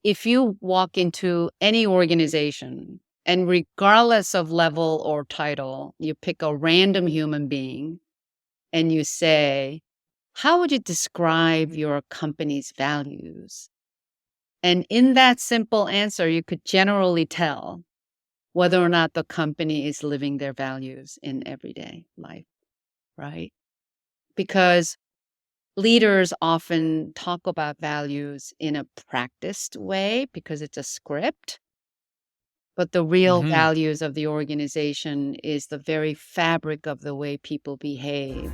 if you walk into any organization and regardless of level or title, you pick a random human being and you say, how would you describe your company's values? And in that simple answer, you could generally tell whether or not the company is living their values in everyday life, right? Because leaders often talk about values in a practiced way because it's a script, but the real Hmm. values of the organization is the very fabric of the way people behave.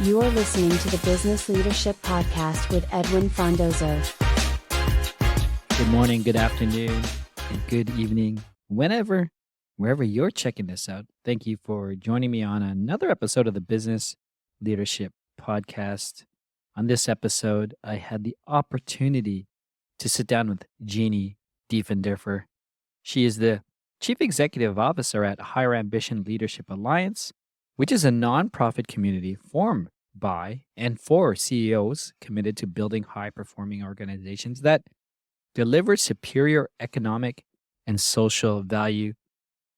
You are listening to the Business Leadership Podcast with Edwin Fondozo. Good morning, good afternoon, and good evening, wherever you're checking this out. Thank you for joining me on another episode of the Business Leadership Podcast. On this episode, I had the opportunity to sit down with Jeannie Diefenderfer. She is the Chief Executive Officer at Higher Ambition Leadership Alliance, which is a nonprofit community formed by and for CEOs committed to building high-performing organizations that deliver superior economic and social value.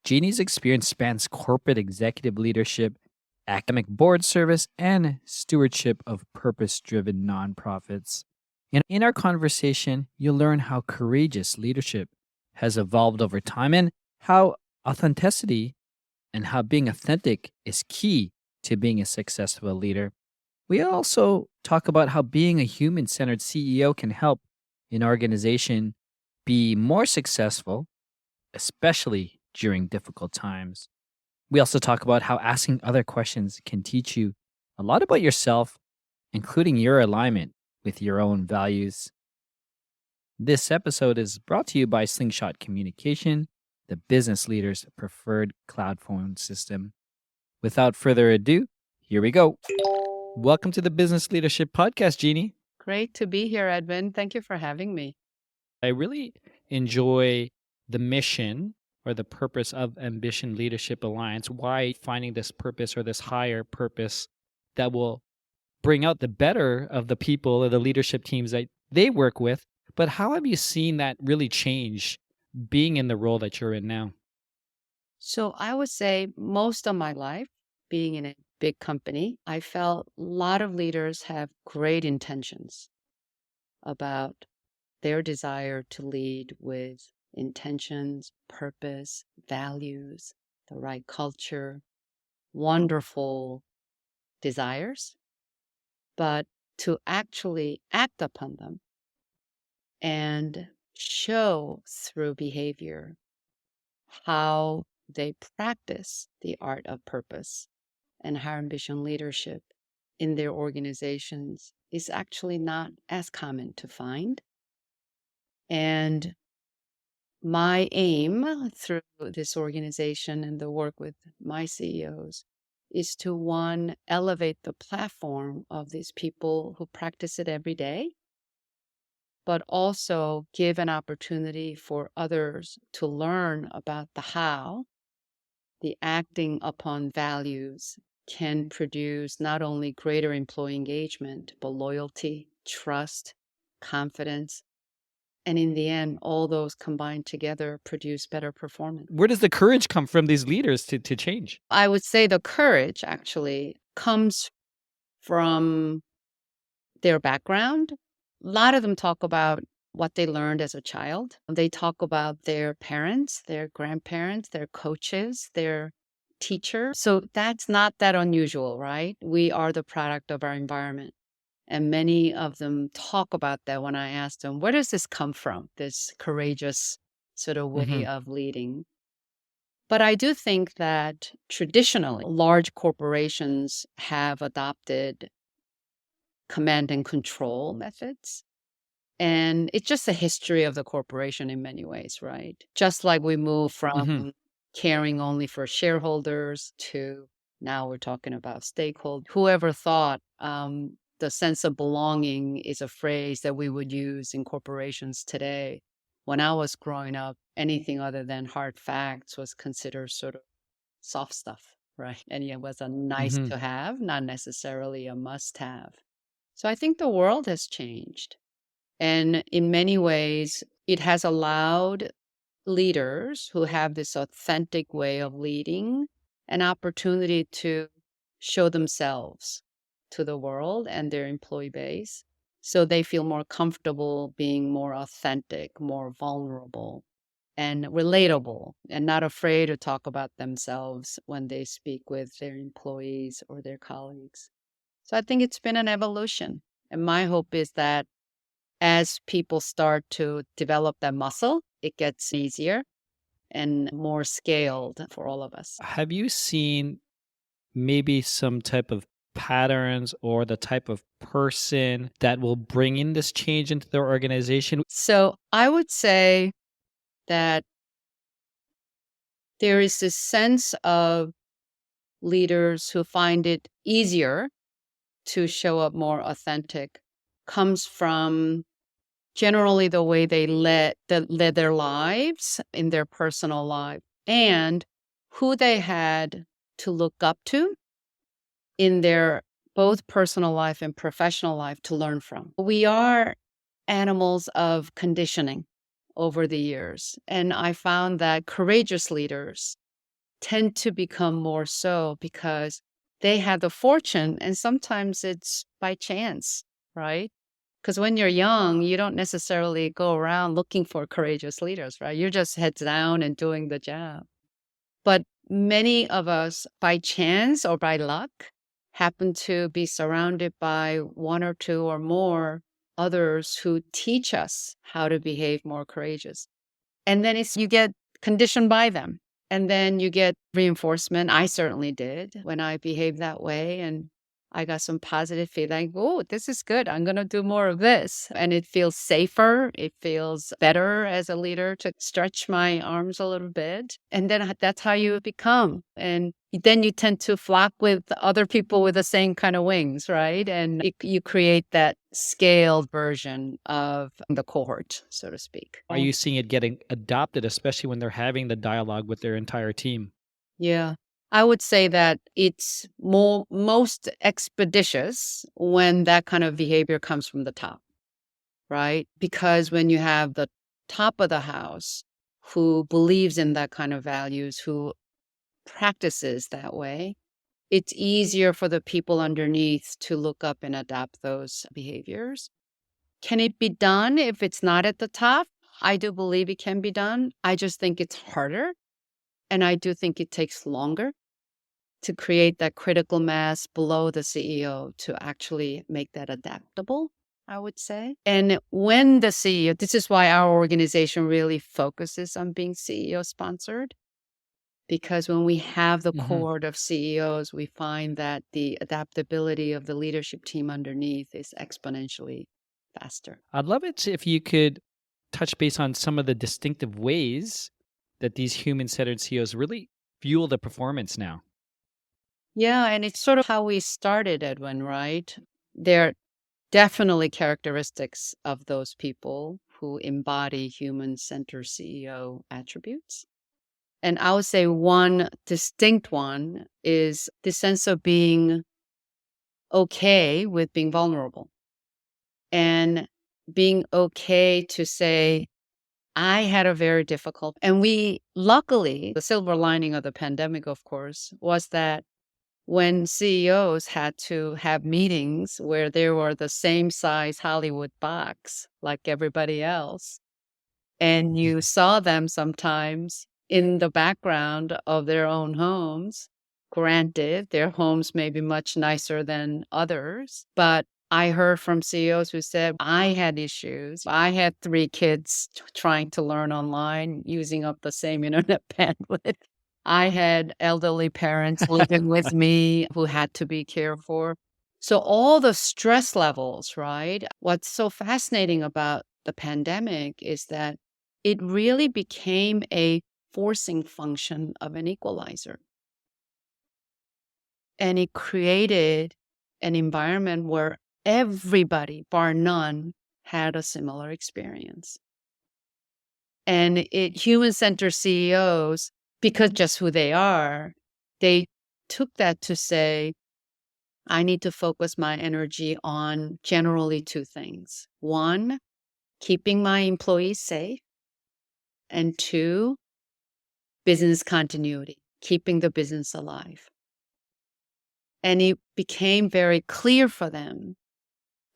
Jeannie's experience spans corporate executive leadership, academic board service, and stewardship of purpose-driven nonprofits. In our conversation, you'll learn how courageous leadership has evolved over time and how authenticity and how being authentic is key to being a successful leader. We also talk about how being a human-centered CEO can help an organization be more successful, especially during difficult times. We also talk about how asking other questions can teach you a lot about yourself, including your alignment with your own values. This episode is brought to you by Slingshot Communication, the business leader's preferred cloud phone system. Without further ado, here we go. Welcome to the Business Leadership Podcast, Jeannie. Great to be here, Edwin. Thank you for having me. I really enjoy the mission or the purpose of Ambition Leadership Alliance. Why finding this purpose or this higher purpose that will bring out the better of the people or the leadership teams that they work with. But how have you seen that really change being in the role that you're in now? So I would say most of my life, being in a big company, I felt a lot of leaders have great intentions about their desire to lead with intentions, purpose, values, the right culture, wonderful desires, but to actually act upon them and show through behavior how they practice the art of purpose and higher ambition leadership in their organizations is actually not as common to find. And my aim through this organization and the work with my CEOs is to, one, elevate the platform of these people who practice it every day, but also give an opportunity for others to learn about the how the acting upon values can produce not only greater employee engagement, but loyalty, trust, confidence. And in the end, all those combined together produce better performance. Where does the courage come from these leaders to change? I would say the courage actually comes from their background. A lot of them talk about what they learned as a child. They talk about their parents, their grandparents, their coaches, their teacher. So that's not that unusual, right? We are the product of our environment. And many of them talk about that when I ask them, where does this come from? This courageous sort of way of leading. But I do think that traditionally, large corporations have adopted command and control methods. And it's just a history of the corporation in many ways, right? Just like we move from caring only for shareholders to now we're talking about stakeholders. Whoever thought the sense of belonging is a phrase that we would use in corporations today? When I was growing up, anything other than hard facts was considered sort of soft stuff, right? And it was a nice to have, not necessarily a must have. So I think the world has changed. And in many ways, it has allowed leaders who have this authentic way of leading an opportunity to show themselves to the world and their employee base. So they feel more comfortable being more authentic, more vulnerable, and relatable, and not afraid to talk about themselves when they speak with their employees or their colleagues. So I think it's been an evolution. And my hope is that as people start to develop that muscle, it gets easier and more scaled for all of us. Have you seen maybe some type of patterns or the type of person that will bring in this change into their organization? So I would say that there is this sense of leaders who find it easier to show up more authentic comes from generally the way they led their lives in their personal life and who they had to look up to in their both personal life and professional life to learn from. We are animals of conditioning over the years, and I found that courageous leaders tend to become more so because they have the fortune, and sometimes it's by chance, right? Because when you're young, you don't necessarily go around looking for courageous leaders, right? You're just heads down and doing the job. But many of us, by chance or by luck, happen to be surrounded by one or two or more others who teach us how to behave more courageous. And then you get conditioned by them. And then you get reinforcement. I certainly did when I behaved that way. And I got some positive feedback. Oh, this is good. I'm going to do more of this. And it feels safer. It feels better as a leader to stretch my arms a little bit. And then that's how you become. And then you tend to flock with other people with the same kind of wings, right? And you create that scaled version of the cohort, so to speak. Are you seeing it getting adopted, especially when they're having the dialogue with their entire team? Yeah. I would say that it's most expeditious when that kind of behavior comes from the top, right? Because when you have the top of the house who believes in that kind of values, who practices that way, it's easier for the people underneath to look up and adopt those behaviors. Can it be done if it's not at the top? I do believe it can be done. I just think it's harder. And I do think it takes longer to create that critical mass below the CEO to actually make that adaptable, I would say. And when the CEO, this is why our organization really focuses on being CEO sponsored, because when we have the Mhm. cohort of CEOs, we find that the adaptability of the leadership team underneath is exponentially faster. I'd love it if you could touch base on some of the distinctive ways that these human-centered CEOs really fuel the performance now. Yeah, and it's sort of how we started, Edwin, right? There are definitely characteristics of those people who embody human centered CEO attributes. And I would say one distinct one is the sense of being okay with being vulnerable and being okay to say, I had a very difficult, and luckily, the silver lining of the pandemic, of course, was that when CEOs had to have meetings where they were the same size Hollywood box like everybody else, and you saw them sometimes in the background of their own homes. Granted, their homes may be much nicer than others, but I heard from CEOs who said, I had issues. I had 3 kids trying to learn online, using up the same internet bandwidth. I had elderly parents living with me who had to be cared for. So all the stress levels, right? What's so fascinating about the pandemic is that it really became a forcing function of an equalizer. And it created an environment where everybody, bar none, had a similar experience. And human-centered CEOs, because just who they are, they took that to say, I need to focus my energy on generally 2 things. One, keeping my employees safe, and 2, business continuity, keeping the business alive. And it became very clear for them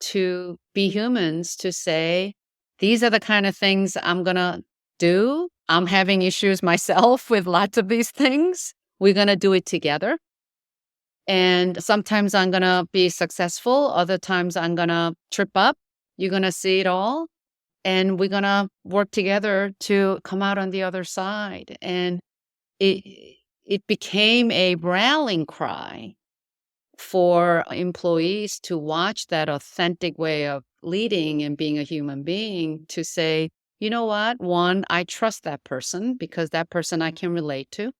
to be humans, to say, these are the kind of things I'm going to do. I'm having issues myself with lots of these things. We're going to do it together. And sometimes I'm going to be successful. Other times I'm going to trip up. You're going to see it all. And we're going to work together to come out on the other side. And it became a rallying cry for employees to watch that authentic way of leading and being a human being, to say, you know what? One, I trust that person because that person I can relate to.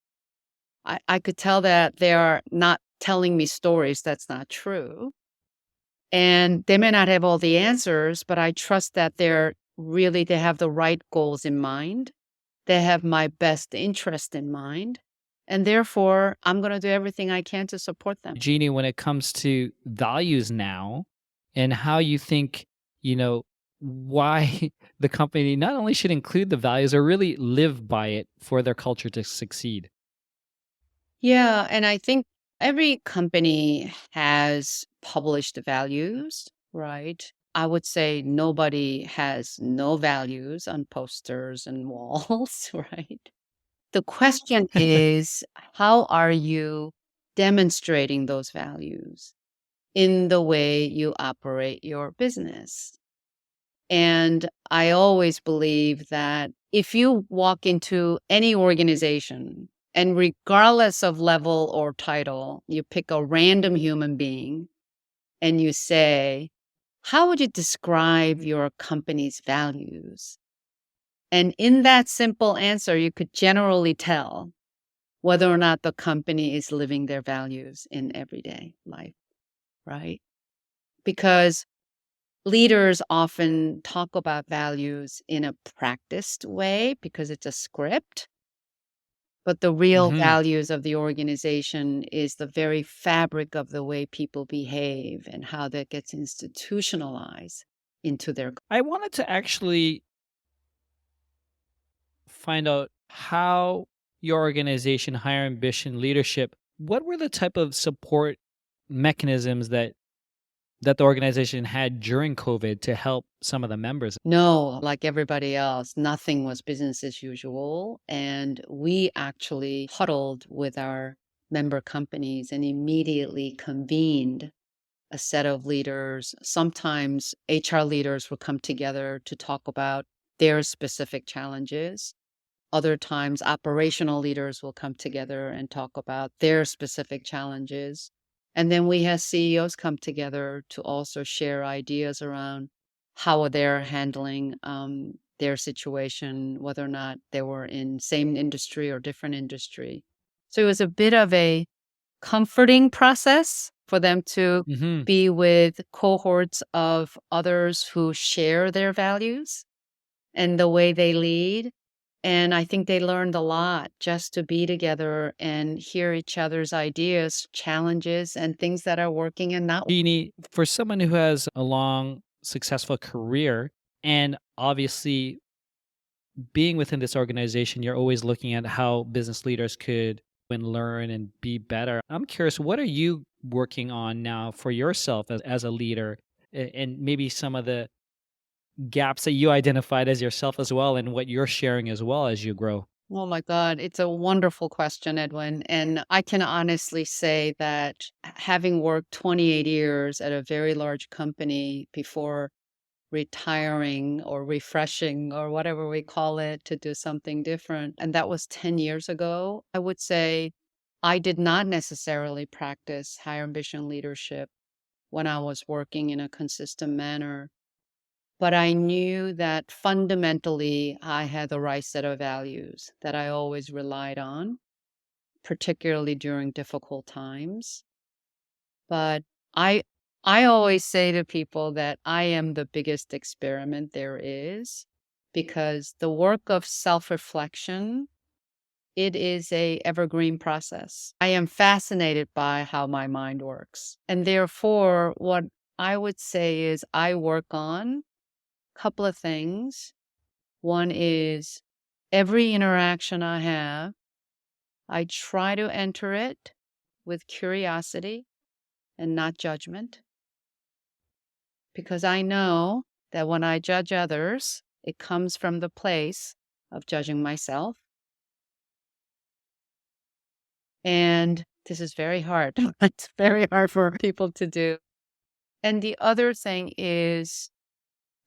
I could tell that they are not telling me stories that's not true. And they may not have all the answers, but I trust that they have the right goals in mind. They have my best interest in mind. And therefore, I'm going to do everything I can to support them. Jeannie, when it comes to values now and how you think, why the company not only should include the values or really live by it for their culture to succeed. Yeah, and I think every company has published values, right? I would say nobody has no values on posters and walls, right? The question is, how are you demonstrating those values in the way you operate your business? And I always believe that if you walk into any organization and regardless of level or title, you pick a random human being and you say, how would you describe your company's values? And in that simple answer, you could generally tell whether or not the company is living their values in everyday life, right? Because leaders often talk about values in a practiced way because it's a script, but the real Hmm. values of the organization is the very fabric of the way people behave and how that gets institutionalized into their. I wanted to actually find out how your organization, Higher Ambition Leadership, what were the type of support mechanisms that the organization had during COVID to help some of the members? No, like everybody else, nothing was business as usual. And we actually huddled with our member companies and immediately convened a set of leaders. Sometimes HR leaders will come together to talk about their specific challenges. Other times, operational leaders will come together and talk about their specific challenges. And then we have CEOs come together to also share ideas around how they're handling their situation, whether or not they were in same industry or different industry. So it was a bit of a comforting process for them to Hmm. be with cohorts of others who share their values and the way they lead. And I think they learned a lot just to be together and hear each other's ideas, challenges, and things that are working and not. Jeannie, for someone who has a long, successful career, and obviously being within this organization, you're always looking at how business leaders could and learn and be better. I'm curious, what are you working on now for yourself as a leader, and maybe some of the gaps that you identified as yourself as well, and what you're sharing as well as you grow? Oh my God, it's a wonderful question, Edwin. And I can honestly say that having worked 28 years at a very large company before retiring or refreshing or whatever we call it to do something different, and that was 10 years ago, I would say I did not necessarily practice higher ambition leadership when I was working in a consistent manner. But I knew that fundamentally I had the right set of values that I always relied on, particularly during difficult times. But I I always say to people that I am the biggest experiment there is, because the work of self-reflection, it is a evergreen process. I am fascinated by how my mind works. And therefore, what I would say is I work on couple of things. One is every interaction I have, I try to enter it with curiosity and not judgment, because I know that when I judge others, it comes from the place of judging myself. And this is very hard. It's very hard for people to do. And the other thing is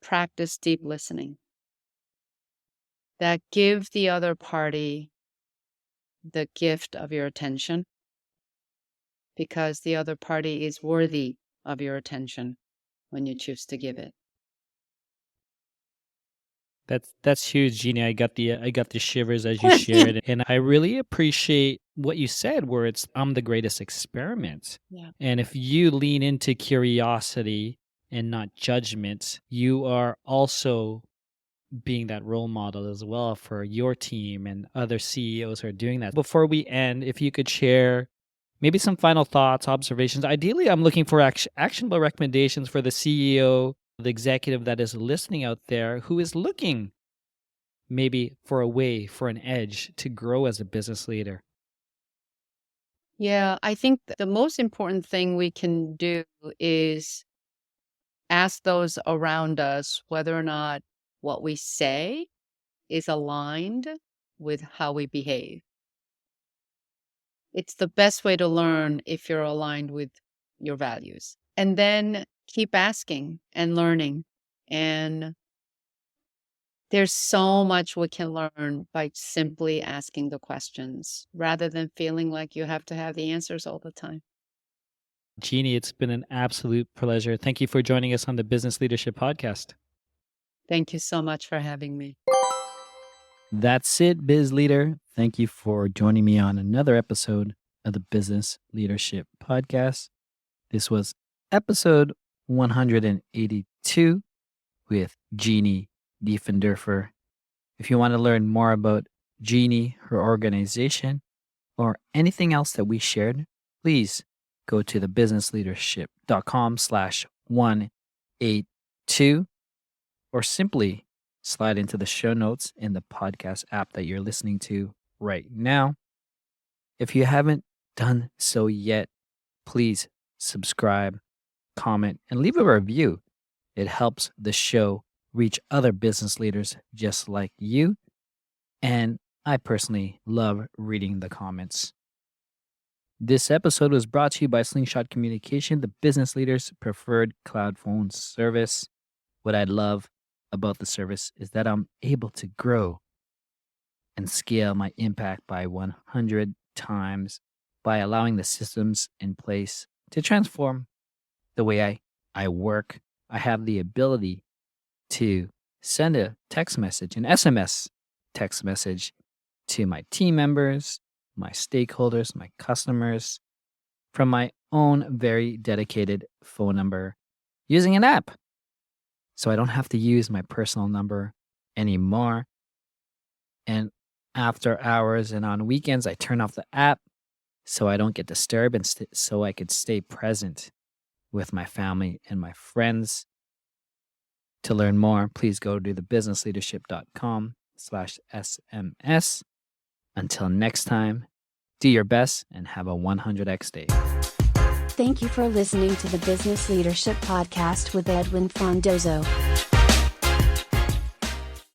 practice deep listening. That give the other party the gift of your attention, because the other party is worthy of your attention when you choose to give it. That's huge, Jeannie. I got the shivers as you shared, and I really appreciate what you said, where it's I'm the greatest experiment. Yeah. And if you lean into curiosity and not judgment, you are also being that role model as well for your team and other CEOs who are doing that. Before we end, if you could share maybe some final thoughts, observations. Ideally, I'm looking for actionable recommendations for the CEO, the executive that is listening out there who is looking maybe for a way, for an edge to grow as a business leader. Yeah, I think the most important thing we can do is ask those around us whether or not what we say is aligned with how we behave. It's the best way to learn if you're aligned with your values. And then keep asking and learning. And there's so much we can learn by simply asking the questions rather than feeling like you have to have the answers all the time. Jeannie, it's been an absolute pleasure. Thank you for joining us on the Business Leadership Podcast. Thank you so much for having me. That's it, Biz Leader. Thank you for joining me on another episode of the Business Leadership Podcast. This was episode 182 with Jeannie Diefenderfer. If you want to learn more about Jeannie, her organization, or anything else that we shared, please go to thebusinessleadership.com/182 or simply slide into the show notes in the podcast app that you're listening to right now. If you haven't done so yet, please subscribe, comment, and leave a review. It helps the show reach other business leaders just like you. And I personally love reading the comments. This episode was brought to you by Slingshot Communication, the business leader's preferred cloud phone service. What I love about the service is that I'm able to grow and scale my impact by 100 times by allowing the systems in place to transform the way I work. I have the ability to send a text message, an SMS text message to my team members, my stakeholders, my customers from my own very dedicated phone number using an app. So I don't have to use my personal number anymore. And after hours and on weekends, I turn off the app so I don't get disturbed and so I could stay present with my family and my friends. To learn more, please go to thebusinessleadership.com/SMS. Until next time, do your best and have a 100x day. Thank you for listening to the Business Leadership Podcast with Edwin Fondozo.